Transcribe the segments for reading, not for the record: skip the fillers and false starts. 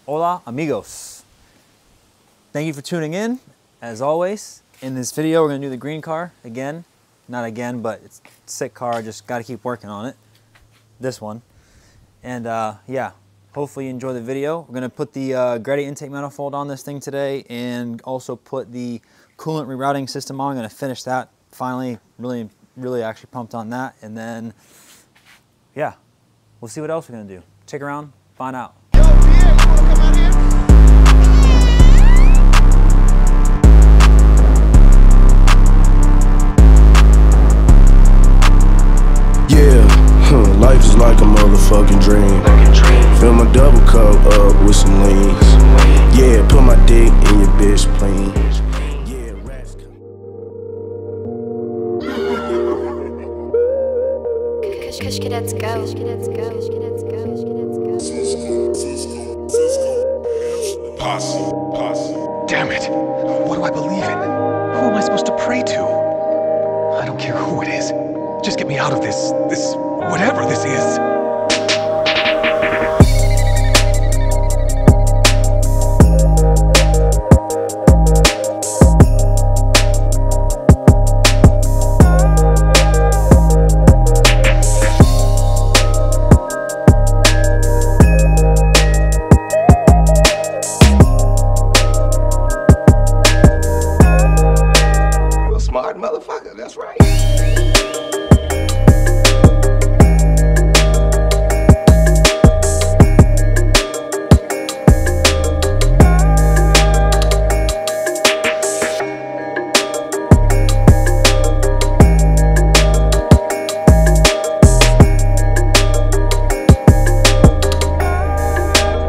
Hola amigos. Thank you for tuning in. As always, in this video we're going to do the green car again. Not again, but it's a sick car, just got to keep working on it. This one. And yeah, hopefully you enjoy the video. We're going to put the Greddy intake manifold on this thing today and also put the coolant rerouting system on. I'm going to finish that finally. Really actually pumped on that. And then, yeah, we'll see what else we're going to do. Check around, find out. Life is like a motherfucking dream. Fill my double cup up with some lean. Yeah, put my dick in your bitch, please. Yeah, rats. Let's go. Posse. Damn it. What do I believe in? Who am I supposed to pray to? I don't care who it is. Just get me out of this whatever this is. Real smart motherfucker, that's right.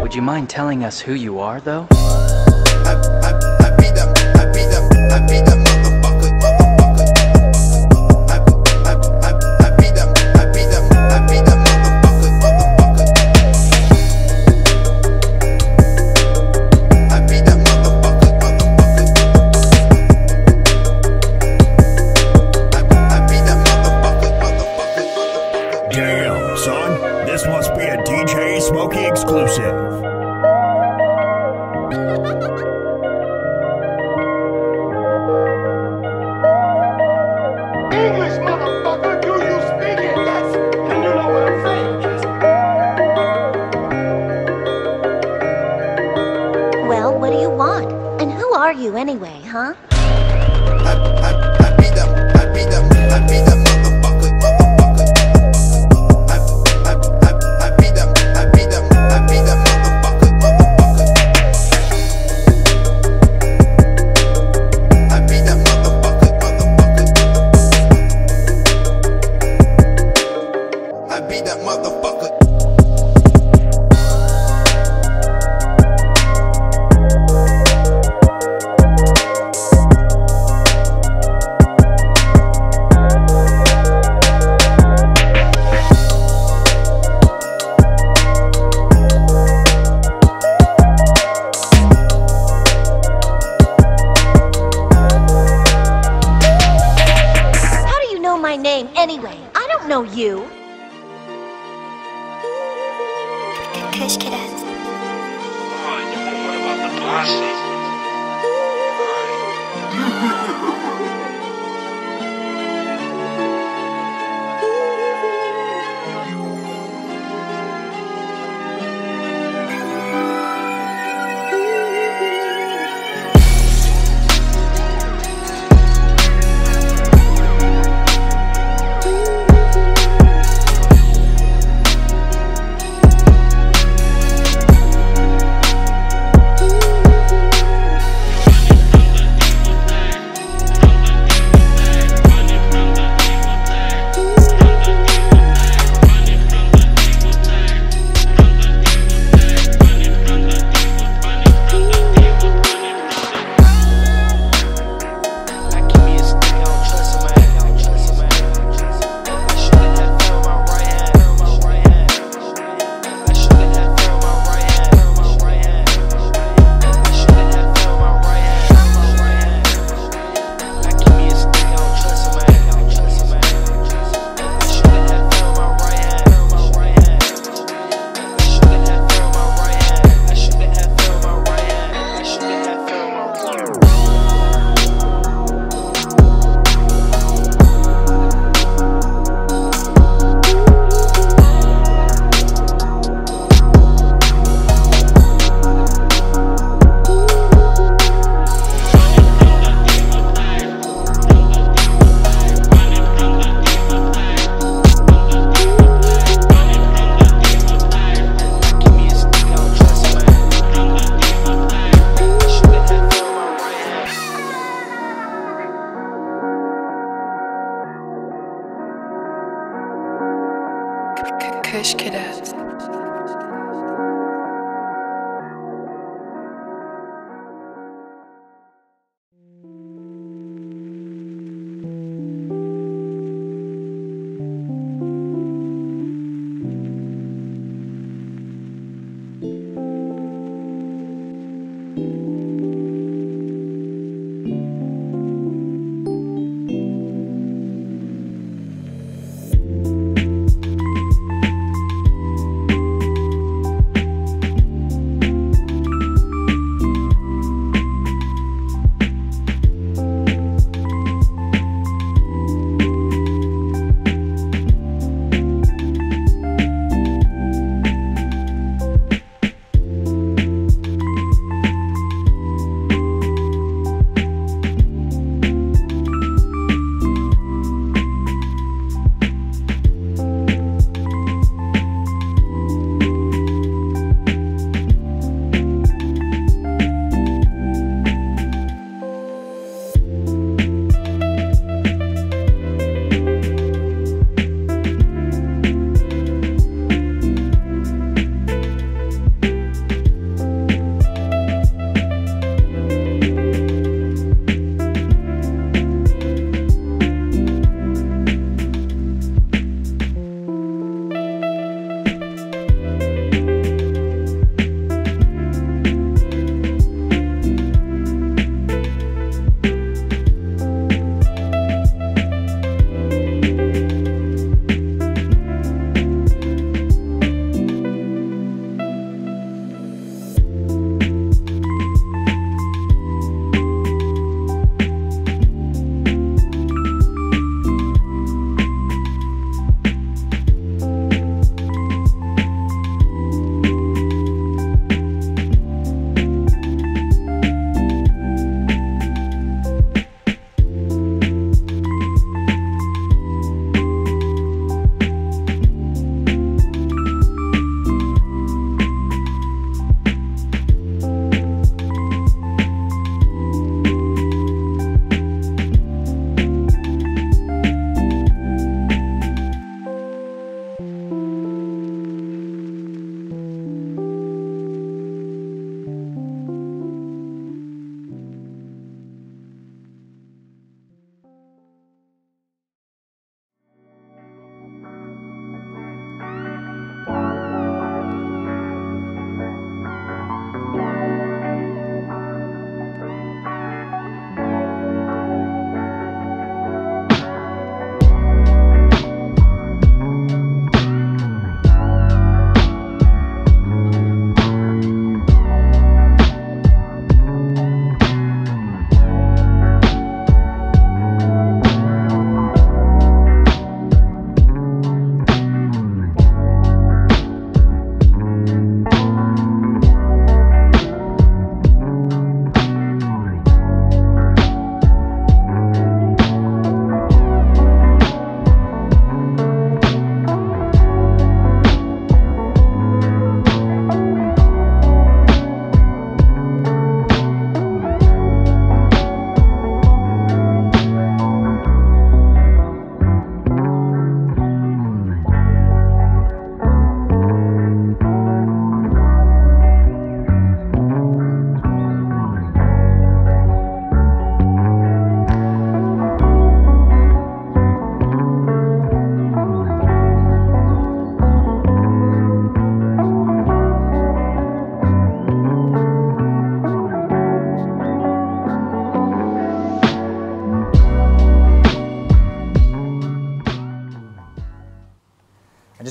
Would you mind telling us who you are, though? I beat them motherfucker. I beat them motherfucker. I beat them motherfucker. I beat them motherfucker. Damn, son, this must be a DJ Smokey exclusive. English, motherfucker, do you speak it? Yes, and you know what I'm saying. Well, what do you want? And who are you anyway, huh? I beat them motherfucker. I beat them motherfucker. I beat them motherfucker. I beat that motherfucker. How do you know my name anyway? I don't know you. Kush cadets. What about the posse?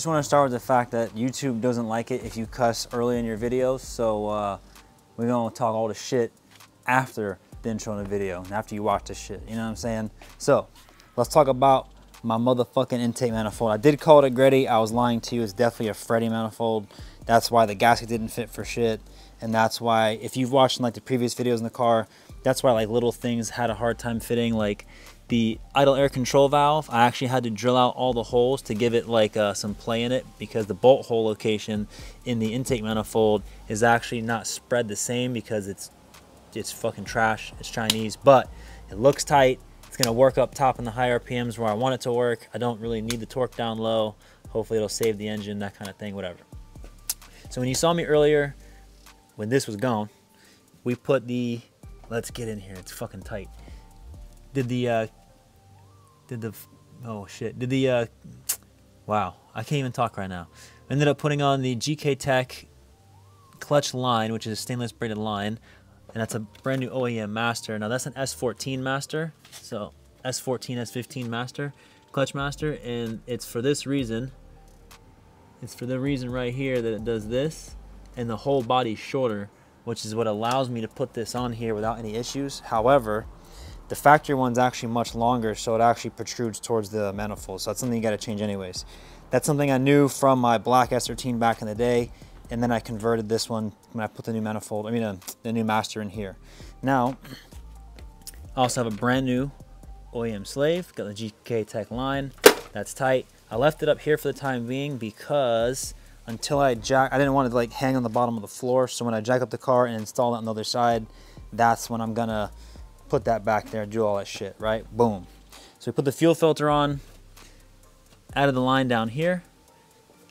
just want to start with the fact that YouTube doesn't like it if you cuss early in your videos, so we're gonna talk all the shit after the intro in the video and after you watch this shit, you know what I'm saying? So let's talk about my motherfucking intake manifold. I did call it a Greddy. I was lying to you. It's definitely a Freddy manifold. That's why the gasket didn't fit for shit, and that's why if you've watched like the previous videos in the car, that's why like little things had a hard time fitting. Like the idle air control valve, I actually had to drill out all the holes to give it like some play in it, because the bolt hole location in the intake manifold is actually not spread the same because it's fucking trash. It's Chinese, but it looks tight. It's gonna work up top in the high RPMs where I want it to work. I don't really need the torque down low. Hopefully it'll save the engine, that kind of thing, whatever. So when you saw me earlier, when this was gone, we put the, let's get in here, it's fucking tight. Wow, I can't even talk right now. Ended up putting on the GK Tech clutch line, which is a stainless braided line, and that's a brand new OEM master. Now that's an S14 master, so S14, S15 master, clutch master, and it's for this reason. It's for the reason right here that it does this, and the whole body's shorter, which is what allows me to put this on here without any issues. However, the factory one's actually much longer, so it actually protrudes towards the manifold. So that's something you gotta change anyways. That's something I knew from my black S13 back in the day, and then I converted this one when I put the new manifold, the new master in here. Now, I also have a brand new OEM slave, got the GK Tech line, that's tight. I left it up here for the time being because until I didn't want it to like hang on the bottom of the floor, so when I jack up the car and install it on the other side, that's when I'm gonna put that back there and do all that shit, right? Boom. So we put the fuel filter on, added the line down here.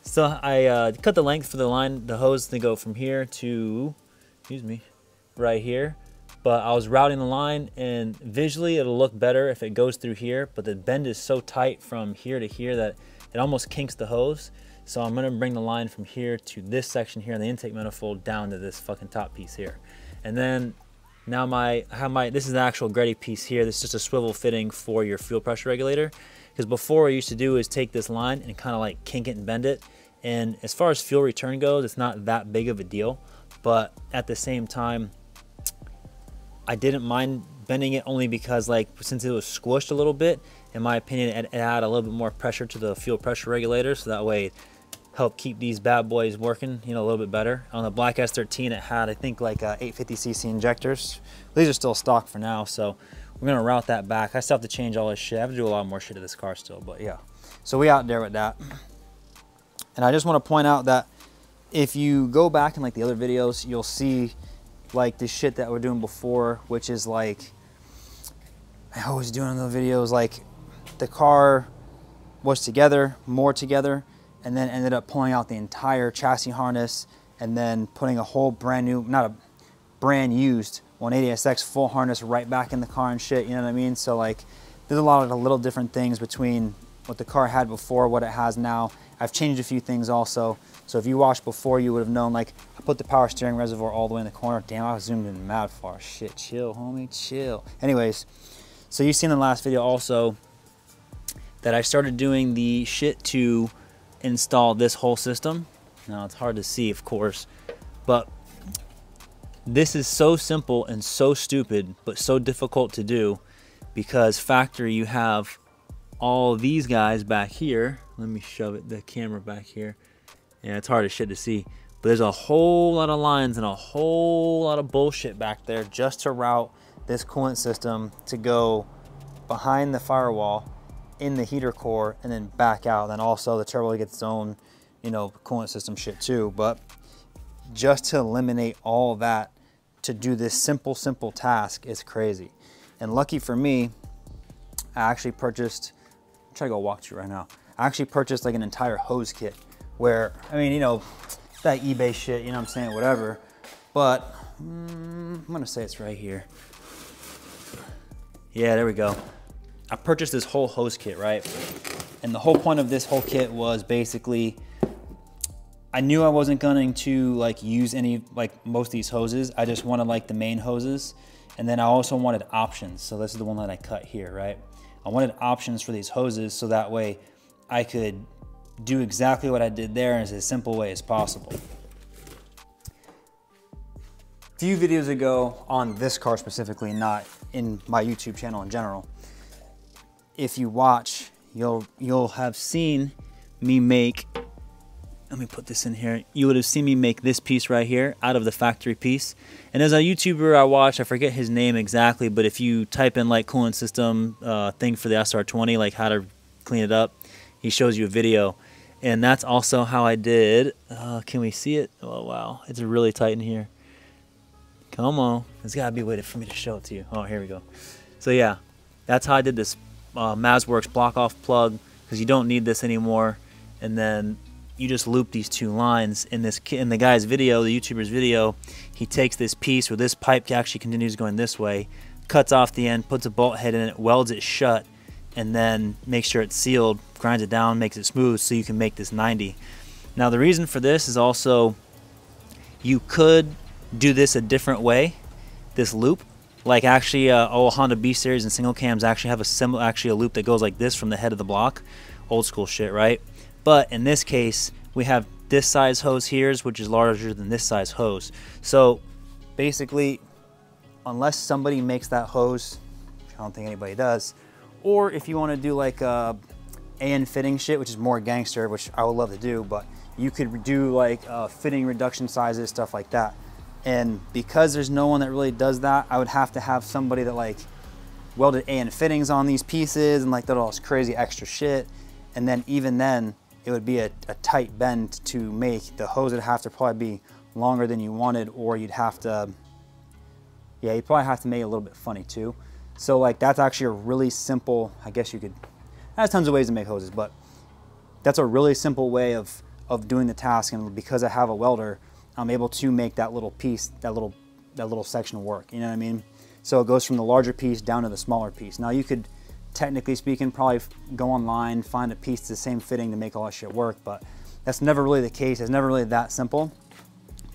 So I cut the length for the line, the hose to go from here to, excuse me, right here. But I was routing the line, and visually it'll look better if it goes through here, but the bend is so tight from here to here that it almost kinks the hose. So I'm gonna bring the line from here to this section here in the intake manifold down to this fucking top piece here. And then now this is the actual Greddy piece here. This is just a swivel fitting for your fuel pressure regulator. Because before, what I used to do is take this line and kind of like kink it and bend it. And as far as fuel return goes, it's not that big of a deal. But at the same time, I didn't mind bending it only because like since it was squished a little bit, in my opinion, it added a little bit more pressure to the fuel pressure regulator. So that way it helped keep these bad boys working, you know, a little bit better. On the black S13, it had, I think, like 850cc injectors. These are still stock for now, so we're gonna route that back. I still have to change all this shit. I have to do a lot more shit to this car still, but yeah. So we out there with that. And I just want to point out that if you go back in like the other videos, you'll see like the shit that we're doing before, which is like, I always do in the videos, like the car was together, more together, and then ended up pulling out the entire chassis harness and then putting a whole brand new, not a brand used 180SX full harness right back in the car and shit, you know what I mean? So like, there's a lot of little different things between what the car had before, what it has now. I've changed a few things also. So if you watched before, you would have known, like, I put the power steering reservoir all the way in the corner. Damn, I was zoomed in mad far. Shit, chill, homie, chill. Anyways, so you've seen in the last video also that I started doing the shit to install this whole system. Now, it's hard to see, of course, but this is so simple and so stupid, but so difficult to do because factory, you have all these guys back here. Let me shove it, the camera back here. Yeah, it's hard as shit to see, but there's a whole lot of lines and a whole lot of bullshit back there just to route this coolant system to go behind the firewall in the heater core and then back out. Then also the turbo gets its own, you know, coolant system shit too. But just to eliminate all that to do this simple task is crazy. And lucky for me, I actually purchased, I'm trying to go walk through right now. I actually purchased like an entire hose kit where, I mean, you know, that eBay shit, you know what I'm saying, whatever. But I'm gonna say it's right here. Yeah, there we go. I purchased this whole hose kit, right? And the whole point of this whole kit was basically, I knew I wasn't going to like use any, like most of these hoses. I just wanted like the main hoses. And then I also wanted options. So this is the one that I cut here, right? I wanted options for these hoses so that way I could do exactly what I did there in as simple way as possible. A few videos ago on this car specifically, not in my YouTube channel in general, if you watch, you'll have seen me make, let me put this in here. You would have seen me make this piece right here out of the factory piece. And as a YouTuber I watched, I forget his name exactly, but if you type in like coolant system thing for the Sr20, like how to clean it up, he shows you a video. And that's also how I did, can we see it? Oh wow, it's really tight in here. Come on, there's gotta be a way for me to show it to you. Oh, here we go. So yeah, that's how I did this MazWorks block off plug, because you don't need this anymore. And then you just loop these two lines. In the guy's video, the YouTuber's video, he takes this piece where this pipe actually continues going this way, cuts off the end, puts a bolt head in it, welds it shut, and then makes sure it's sealed, grinds it down, makes it smooth so you can make this 90. Now the reason for this is also you could do this a different way, this loop. Like actually all Honda B series and single cams actually have a loop that goes like this from the head of the block. Old school shit, right? But in this case, we have this size hose here, which is larger than this size hose. So basically, unless somebody makes that hose, which I don't think anybody does, or if you want to do like AN fitting shit, which is more gangster, which I would love to do, but you could do like fitting reduction sizes, stuff like that. And because there's no one that really does that, I would have to have somebody that like welded AN fittings on these pieces and like did all this crazy extra shit. And then even then, it would be a tight bend to make. The hose would have to probably be longer than you wanted, or you'd have to, yeah, you'd probably have to make it a little bit funny too. So like that's actually a really simple, I guess you could, there's tons of ways to make hoses, but that's a really simple way of doing the task. And because I have a welder, I'm able to make that little piece, that little section work, you know what I mean? So it goes from the larger piece down to the smaller piece. Now you could, technically speaking, probably go online, find a piece the same fitting to make all that shit work, but that's never really the case. It's never really that simple.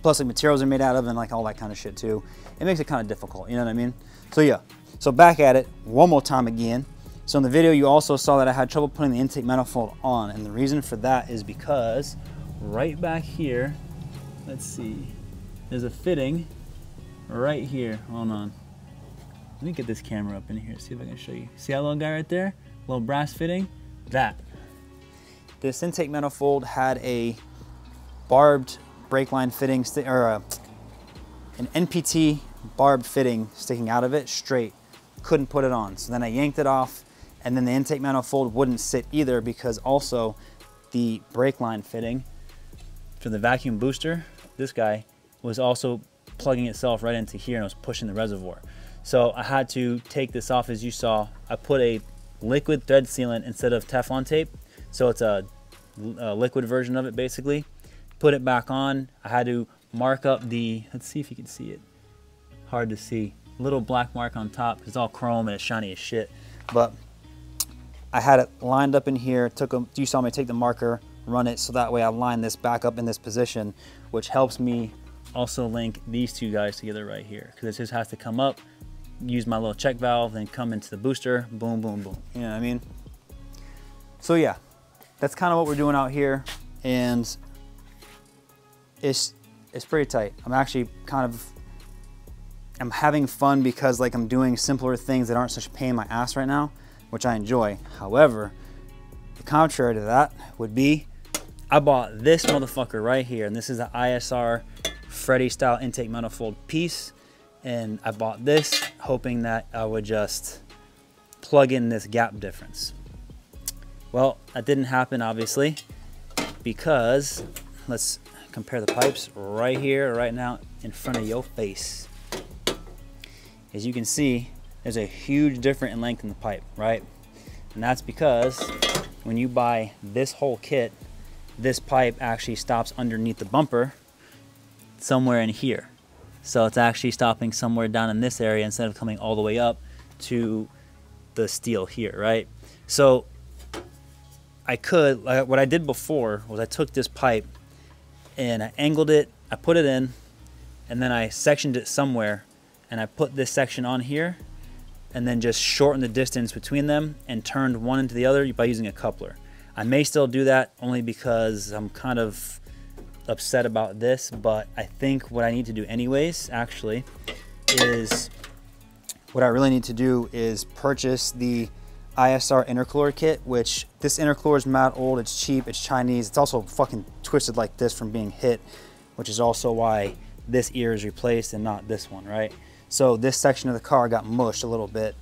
Plus the materials are made out of and like all that kind of shit too. It makes it kind of difficult, you know what I mean? So yeah, so back at it one more time again. So in the video you also saw that I had trouble putting the intake manifold on, and the reason for that is because right back here, let's see, there's a fitting right here. Hold on. Let me get this camera up in here, see if I can show you. See that little guy right there? Little brass fitting? That. This intake manifold had a barbed brake line fitting, an NPT barbed fitting sticking out of it straight. Couldn't put it on. So then I yanked it off, and then the intake manifold wouldn't sit either because also the brake line fitting for the vacuum booster, this guy, was also plugging itself right into here and was pushing the reservoir. So I had to take this off. As you saw, I put a liquid thread sealant instead of Teflon tape. So it's a liquid version of it basically. Put it back on. I had to mark up the, let's see if you can see it. Hard to see. Little black mark on top. It's all chrome and it's shiny as shit. But I had it lined up in here. You saw me take the marker, run it, so that way I line this back up in this position, which helps me also link these two guys together right here. Because it just has to come up, use my little check valve, then come into the booster, boom, boom, boom. You know what I mean? So yeah, that's kind of what we're doing out here, and it's pretty tight. I'm actually I'm having fun because like I'm doing simpler things that aren't such a pain in my ass right now, which I enjoy. However, the contrary to that would be, I bought this motherfucker right here, and this is the ISR Freddy style intake manifold piece. And I bought this hoping that I would just plug in this gap difference. Well, that didn't happen obviously, because let's compare the pipes right here, right now in front of your face. As you can see, there's a huge difference in length in the pipe, right? And that's because when you buy this whole kit, this pipe actually stops underneath the bumper somewhere in here. So it's actually stopping somewhere down in this area instead of coming all the way up to the steel here, right? So I could, like what I did before was I took this pipe and I angled it, I put it in, and then I sectioned it somewhere, and I put this section on here, and then just shortened the distance between them and turned one into the other by using a coupler. I may still do that only because I'm kind of upset about this, but I think what I need to do anyways, actually, is what I really need to do is purchase the ISR intercooler kit, which this intercooler is mad old, it's cheap, it's Chinese, it's also fucking twisted like this from being hit, which is also why this ear is replaced and not this one, right? So this section of the car got mushed a little bit.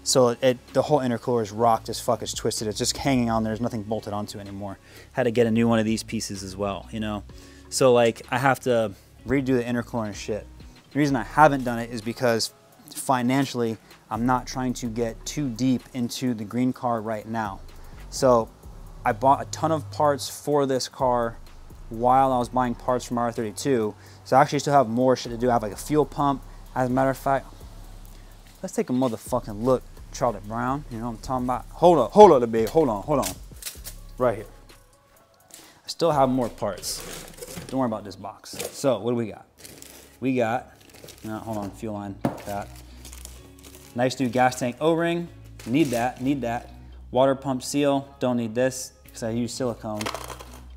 So the whole intercooler is rocked as fuck, it's twisted, it's just hanging on there, there's nothing bolted onto anymore. Had to get a new one of these pieces as well, you know? So like, I have to redo the intercooler and shit. The reason I haven't done it is because financially, I'm not trying to get too deep into the green car right now. So I bought a ton of parts for this car while I was buying parts from R32. So I actually still have more shit to do. I have like a fuel pump. As a matter of fact, let's take a motherfucking look. Charlie Brown, you know what I'm talking about? Hold up a bit, hold on. Right here. I still have more parts. Don't worry about this box. So what do we got? We got, no, hold on, fuel line, that. Nice new gas tank O-ring, need that. Water pump seal, don't need this because I use silicone.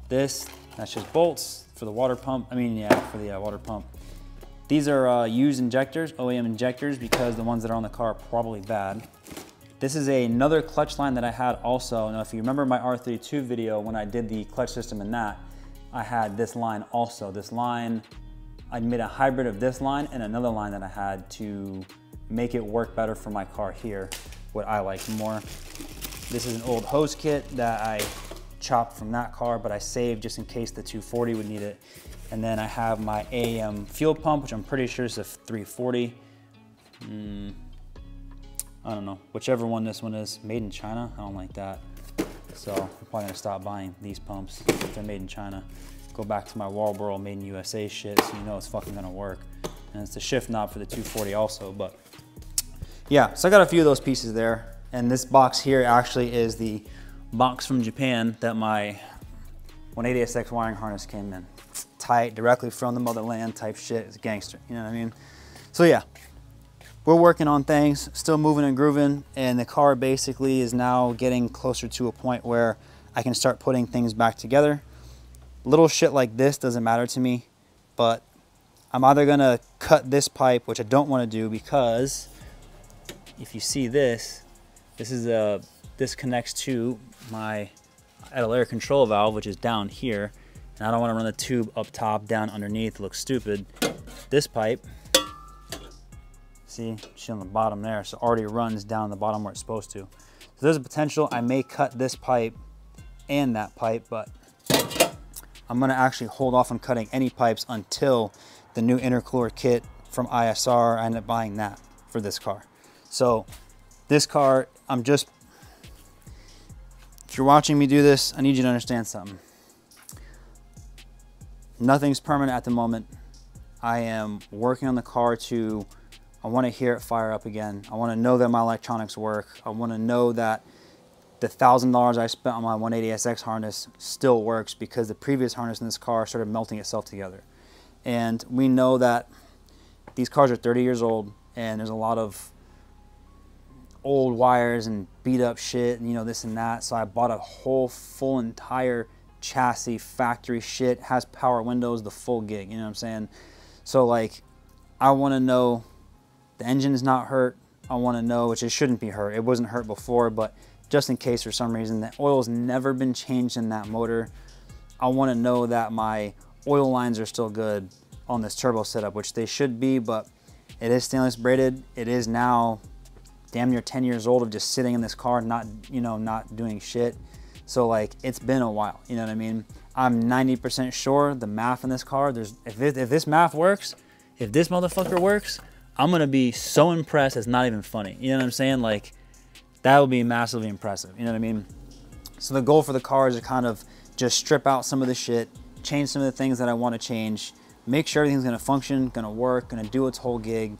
This, that's just bolts for the water pump. I mean, yeah, for the water pump. These are used injectors, OEM injectors, because the ones that are on the car are probably bad. This is another clutch line that I had also. Now, if you remember my R32 video, when I did the clutch system in that, I had this line also. This line, I made a hybrid of this line and another line that I had to make it work better for my car here, what I like more. This is an old hose kit that I chopped from that car, but I saved just in case the 240 would need it. And then I have my AM fuel pump, which I'm pretty sure is a 340. I don't know, whichever one this one is. Made in China, I don't like that. So I'm probably gonna stop buying these pumps if they're made in China. Go back to my Walboro made in USA shit, so you know it's fucking gonna work. And it's the shift knob for the 240 also, but yeah, so I got a few of those pieces there. And this box here actually is the box from Japan that my 180SX wiring harness came in. Tight, directly from the motherland type shit. It's gangster, you know what I mean? So yeah, we're working on things, still moving and grooving, and the car basically is now getting closer to a point where I can start putting things back together. Little shit like this doesn't matter to me, but I'm either gonna cut this pipe, which I don't wanna do because if you see this, this connects to my idle air control valve, which is down here. And I don't want to run the tube up top, down underneath, it looks stupid. This pipe, see, she's on the bottom there, so already runs down the bottom where it's supposed to. So there's a potential I may cut this pipe and that pipe, but I'm gonna actually hold off on cutting any pipes until the new intercooler kit from ISR, I end up buying that for this car. So this car, if you're watching me do this, I need you to understand something. Nothing's permanent at the moment. I am working on the car I want to hear it fire up again. I want to know that my electronics work. I want to know that the $1,000 I spent on my 180SX harness still works because the previous harness in this car started melting itself together. And we know that these cars are 30 years old and there's a lot of old wires and beat up shit and you know, this and that. So I bought a whole full entire chassis, factory shit, has power windows, the full gig, you know what I'm saying? So like, I want to know the engine is not hurt. I want to know, which it shouldn't be hurt. It wasn't hurt before, but just in case for some reason the oil's never been changed in that motor. I want to know that my oil lines are still good on this turbo setup, which they should be, but it is stainless braided. It is now damn near 10 years old of just sitting in this car, not doing shit. So like, it's been a while, you know what I mean? I'm 90% sure the math in this car, if this math works, if this motherfucker works, I'm gonna be so impressed it's not even funny. You know what I'm saying? Like, that would be massively impressive, you know what I mean? So the goal for the car is to kind of just strip out some of the shit, change some of the things that I wanna change, make sure everything's gonna function, gonna work, gonna do its whole gig.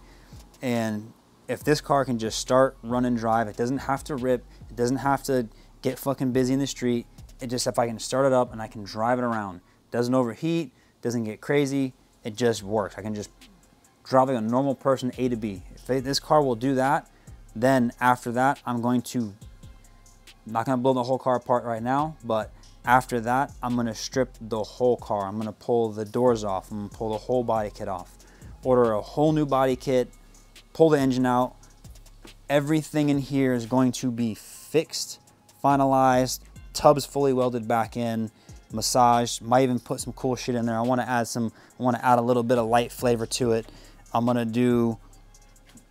And if this car can just start, run and drive, it doesn't have to rip, it doesn't have to get fucking busy in the street. It just, if I can start it up and I can drive it around, doesn't overheat, doesn't get crazy, it just works. I can just drive like a normal person A to B. If this car will do that, then after that, I'm going to not gonna blow the whole car apart right now, but after that, I'm gonna strip the whole car. I'm gonna pull the doors off. I'm gonna pull the whole body kit off. Order a whole new body kit, pull the engine out. Everything in here is going to be fixed, finalized, tubs fully welded back in, massaged. Might even put some cool shit in there. I wanna add a little bit of light flavor to it. I'm gonna do,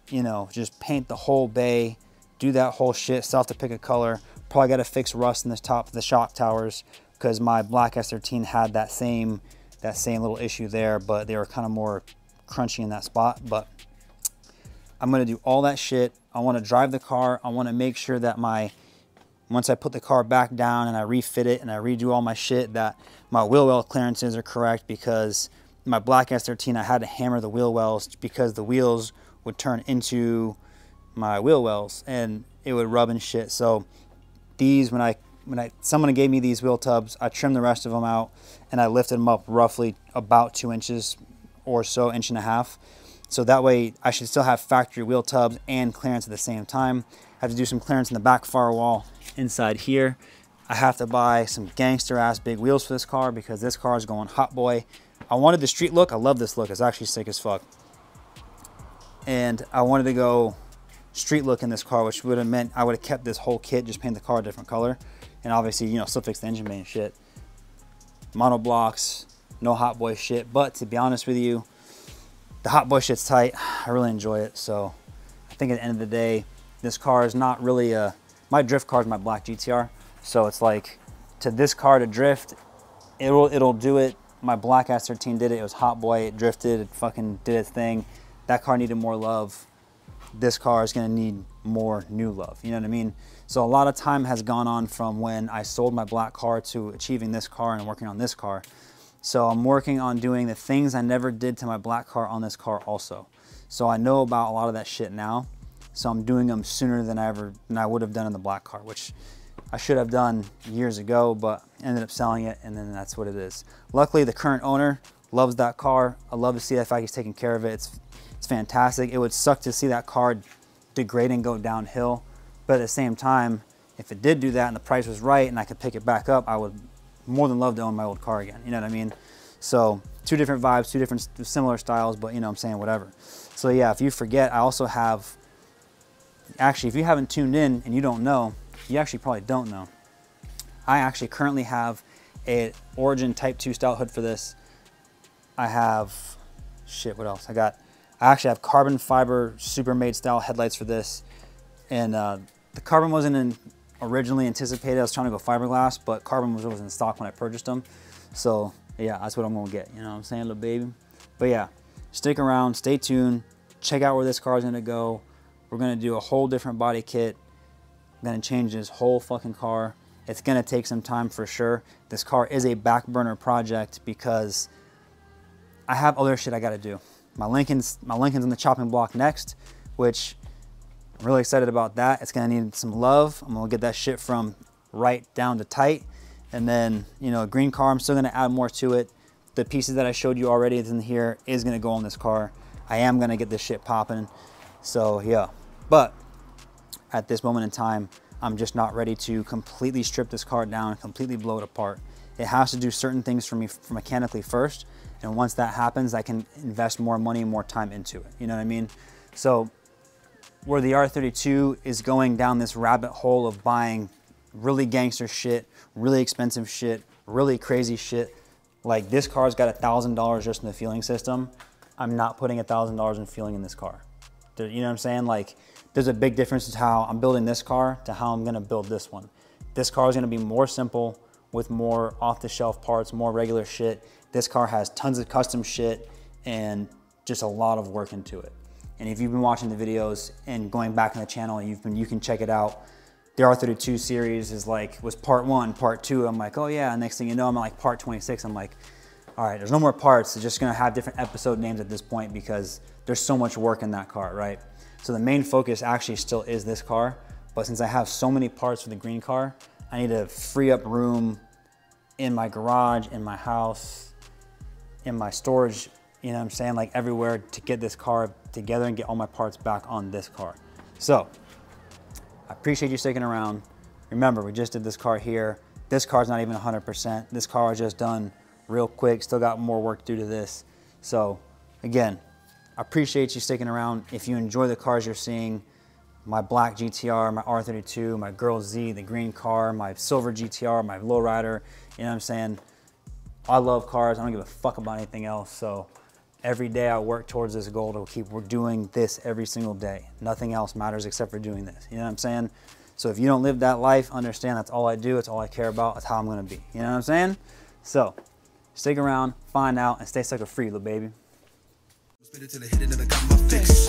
you know, just paint the whole bay, do that whole shit, still have to pick a color. Probably got to fix rust in the top of the shock towers because my black S13 had that same little issue there, but they were kind of more crunchy in that spot. But I'm going to do all that shit. I want to drive the car. I want to make sure that once I put the car back down and I refit it and I redo all my shit, that my wheel well clearances are correct, because my black S13, I had to hammer the wheel wells because the wheels would turn into my wheel wells and it would rub and shit. So these, when someone gave me these wheel tubs, I trimmed the rest of them out and I lifted them up roughly about 2 inches or so, 1.5 inches. So that way I should still have factory wheel tubs and clearance at the same time. I have to do some clearance in the back firewall inside here. I have to buy some gangster ass big wheels for this car because this car is going hot boy. I wanted the street look. I love this look. It's actually sick as fuck. And I wanted to go street look in this car, which would have meant I would have kept this whole kit, just paint the car a different color, and obviously, you know, still fix the engine bay and shit. Mono blocks, no hot boy shit. But to be honest with you, the hot boy shit's tight. I really enjoy it. So I think at the end of the day, this car is not really my drift car is my black GTR. So it's like, to this car to drift, it'll do it. My black S13 did it. It was hot boy. It drifted. It fucking did its thing. That car needed more love. This car is gonna need more new love, you know what I mean? So a lot of time has gone on from when I sold my black car to achieving this car and working on this car. So I'm working on doing the things I never did to my black car on this car also. So I know about a lot of that shit now. So I'm doing them sooner than I would have done in the black car, which I should have done years ago, but ended up selling it, and then that's what it is. Luckily, the current owner loves that car. I love to see that fact he's taking care of it. It's fantastic. It would suck to see that car degrade and go downhill, but at the same time, if it did do that and the price was right and I could pick it back up, I would more than love to own my old car again. You know what I mean? So 2 different vibes, 2 different similar styles, but you know what I'm saying, whatever. So yeah, if you forget, I also have, actually, if you haven't tuned in and you don't know, you actually probably don't know, I actually currently have a Origin Type 2 style hood for this. I have, shit, what else? I actually have carbon fiber super made style headlights for this. And the carbon wasn't originally anticipated. I was trying to go fiberglass, but carbon was in stock when I purchased them. So yeah, that's what I'm gonna get. You know what I'm saying, little baby? But yeah, stick around, stay tuned, check out where this car is gonna go. We're gonna do a whole different body kit. I'm gonna change this whole fucking car. It's gonna take some time for sure. This car is a back burner project because I have other shit I gotta do. My Lincoln's in the chopping block next, which I'm really excited about that. It's gonna need some love. I'm gonna get that shit from right down to tight. And then, you know, a green car, I'm still gonna add more to it. The pieces that I showed you already in here is gonna go on this car. I am gonna get this shit popping. So yeah, but at this moment in time, I'm just not ready to completely strip this car down and completely blow it apart. It has to do certain things for me mechanically first. And once that happens, I can invest more money and more time into it. You know what I mean? So where the R32 is going down this rabbit hole of buying really gangster shit, really expensive shit, really crazy shit. Like this car's got $1,000 just in the fueling system. I'm not putting $1,000 in fueling in this car. You know what I'm saying? Like there's a big difference in how I'm building this car to how I'm gonna build this one. This car is gonna be more simple with more off-the-shelf parts, more regular shit. This car has tons of custom shit and just a lot of work into it. And if you've been watching the videos and going back in the channel, you can check it out. The R32 series was part 1, part 2. I'm like, oh yeah, and next thing you know, I'm at like part 26. I'm like, all right, there's no more parts. It's just gonna have different episode names at this point because there's so much work in that car, right? So the main focus actually still is this car, but since I have so many parts for the green car, I need to free up room in my garage, in my house, in my storage, you know what I'm saying, like everywhere to get this car together and get all my parts back on this car. So I appreciate you sticking around. Remember, we just did this car here. This car's not even 100%. This car was just done real quick. Still got more work to do to this. So again, I appreciate you sticking around. If you enjoy the cars you're seeing, my black GTR, my R32, my Girl Z, the green car, my silver GTR, my lowrider, you know what I'm saying? I love cars. I don't give a fuck about anything else. So every day I work towards this goal to keep doing this every single day. Nothing else matters except for doing this. You know what I'm saying? So if you don't live that life, understand that's all I do. It's all I care about. That's how I'm gonna be. You know what I'm saying? So stick around, find out, and stay sucker free, little baby. Spit it till it hit it and I got my fix.